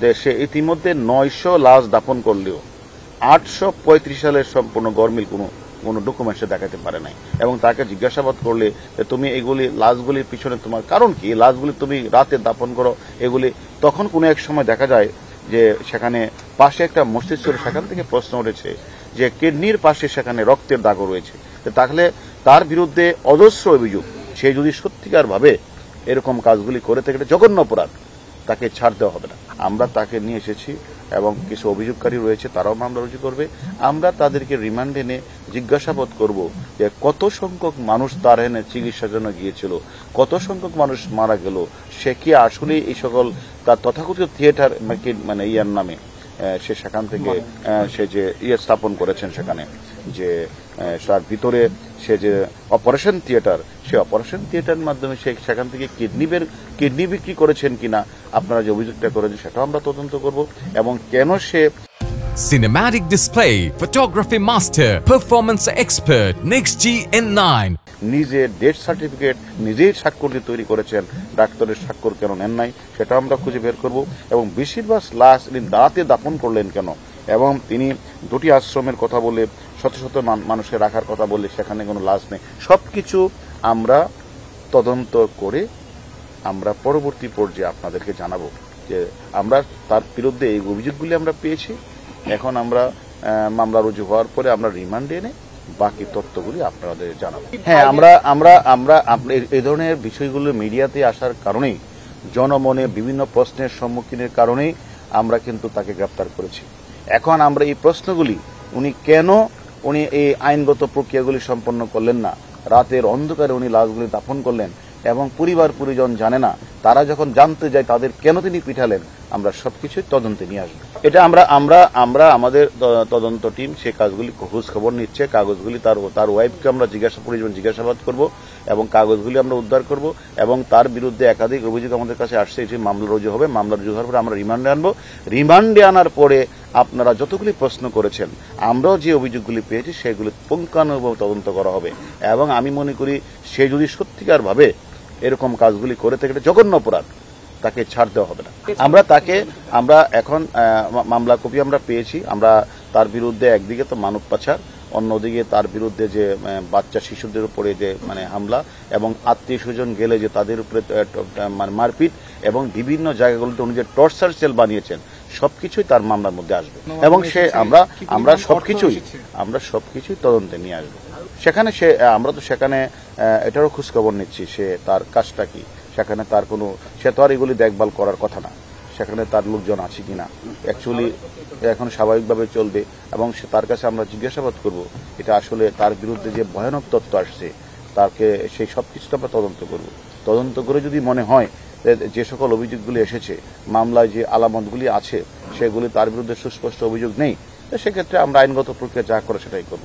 দেশে ইতিমধ্যে 900 লাশ দাফন করলেও 835 সালের সম্পূর্ণ গরমিল কোনো ডকুমেন্টসে দেখাতে পারে নাই। এবং তাকে জিজ্ঞাসাবাদ করলে তুমি এগুলি লাশগুলির পিছনে তোমার কারণ কি, এই লাশগুলি তুমি রাতে দাফন করো এগুলি, তখন কোনো এক সময় দেখা যায় যে সেখানে পাশে একটা মসজিদ ছিল, সেখান থেকে প্রশ্ন উঠেছে যে কিডনির পাশে সেখানে রক্তের দাগও রয়েছে। তাহলে তার বিরুদ্ধে অজস্র অভিযোগ, সে যদি সত্যিকার ভাবে এরকম কাজগুলি করে থাকে জঘন্য অপরাধ, তাকে ছাড় দেওয়া হবে না। আমরা তাকে নিয়ে এসেছি এবং কিছু অভিযোগকারী রয়েছে, তারাও মামলা রুজু করবে। আমরা তাদেরকে রিমান্ডে এনে জিজ্ঞাসাবাদ করব যে কত সংখ্যক মানুষ তার এনে চিকিৎসার জন্য গিয়েছিল, কত সংখ্যক মানুষ মারা গেল, সে কি আসলে এই সকল তার তথাকথিত থিয়েটার মানে ইয়ার নামে সে সেখান থেকে সে যে স্থাপন করেছেন সেখানে যে তার ভিতরে সে যে অপারেশন থিয়েটার, সে অপারেশন থিয়েটারের মাধ্যমে সে সেখান থেকে কিডনি বিক্রি করেছেন কিনা আপনারা যে অভিযোগটা করেছেন সেটাও আমরা তদন্ত করব। এবং কেন সে Cinematic Display, Photography Master, Performance Expert, NextG N9 নিজে ডেথ সার্টিফিকেট নিজেই স্বাক্ষর দিয়ে তৈরি করেছেন, ডাক্তারের স্বাক্ষর কেন নেন নাই সেটা আমরা খুঁজে বের করব। এবং বেশিরভাগ লাশ রাতে দাফন করলেন কেন, এবং তিনি দুটি আশ্রমের কথা বলে শত শত মানুষের রাখার কথা বললে সেখানে কোনো লাশ নেই, সবকিছু আমরা তদন্ত করে আমরা পরবর্তী পর্যায়ে আপনাদেরকে জানাবো যে আমরা তার বিরুদ্ধে এই অভিযোগগুলি আমরা পেয়েছি। এখন আমরা মামলা রুজু হওয়ার পরে আমরা রিমান্ডে এনে বাকি তথ্যগুলি আপনাদের জানাবো। হ্যাঁ, আমরা এই ধরনের বিষয়গুলো মিডিয়াতে আসার কারণেই, জনমনে বিভিন্ন প্রশ্নের সম্মুখীনের কারণেই আমরা কিন্তু তাকে গ্রেপ্তার করেছি। এখন আমরা এই প্রশ্নগুলি উনি এই আইনগত প্রক্রিয়াগুলি সম্পন্ন করলেন না, রাতের অন্ধকারে উনি লাশগুলি দাফন করলেন এবং পরিজন জানে না, তারা যখন জানতে যায় তাদের কেন তিনি পিঠালেন, আমরা সবকিছুই তদন্তে নিয়ে আসবো। এটা আমরা আমাদের তদন্ত টিম সে কাজগুলি খোঁজ খবর নিচ্ছে, কাগজগুলি তার ওয়াইফকে আমরা জিজ্ঞাসাবাদ করব এবং কাগজগুলি আমরা উদ্ধার করব এবং তার বিরুদ্ধে একাধিক অভিযোগ আমাদের কাছে আসছে, এটি মামলা রুজু হবে। মামলা রুজু হওয়ার পরে আমরা রিমান্ডে আনবো। রিমান্ডে আনার পরে আপনারা যতগুলি প্রশ্ন করেছেন, আমরাও যে অভিযোগগুলি পেয়েছি সেগুলি পুঙ্খানুপুঙ্খভাবে তদন্ত করা হবে। এবং আমি মনে করি সে যদি সত্যিকার ভাবে এরকম কাজগুলি করে থাকে জঘন্য অপরাধ, তাকে ছাড় দেওয়া হবে না। আমরা এখন মামলা কপি আমরা পেয়েছি। আমরা তার বিরুদ্ধে একদিকে তো মানব পাচার, অন্যদিকে তার বিরুদ্ধে যে বাচ্চা শিশুদের উপরে যে হামলা এবং আত্মীয় স্বজন গেলে যে তাদের উপরে মারপিট এবং বিভিন্ন জায়গাগুলোতে উনি যে টর্চার সেল বানিয়েছেন সবকিছুই তার মামলার মধ্যে আসবে এবং আমরা সবকিছুই তদন্তে নিয়ে আসবো। সেখানে আমরা তো সেখানে এটারও খোঁজখবর নিচ্ছি সে তার কাজটা কি, সেখানে তার সে তো আর এগুলি দেখভাল করার কথা না, সেখানে তার লোকজন আছে কিনা, অ্যাকচুয়ালি এখন স্বাভাবিকভাবে চলবে এবং তার কাছে আমরা জিজ্ঞাসাবাদ করব এটা আসলে তার বিরুদ্ধে যে ভয়ানক তথ্য আসছে তাকে সেই সবকিছুটা আমরা তদন্ত করে যদি মনে হয় যে সকল অভিযোগগুলি এসেছে, মামলায় যে আলামতগুলি আছে সেগুলি তার বিরুদ্ধে সুস্পষ্ট অভিযোগ নেই, সেক্ষেত্রে আমরা আইনগত প্রক্রিয়া যা করে সেটাই করব।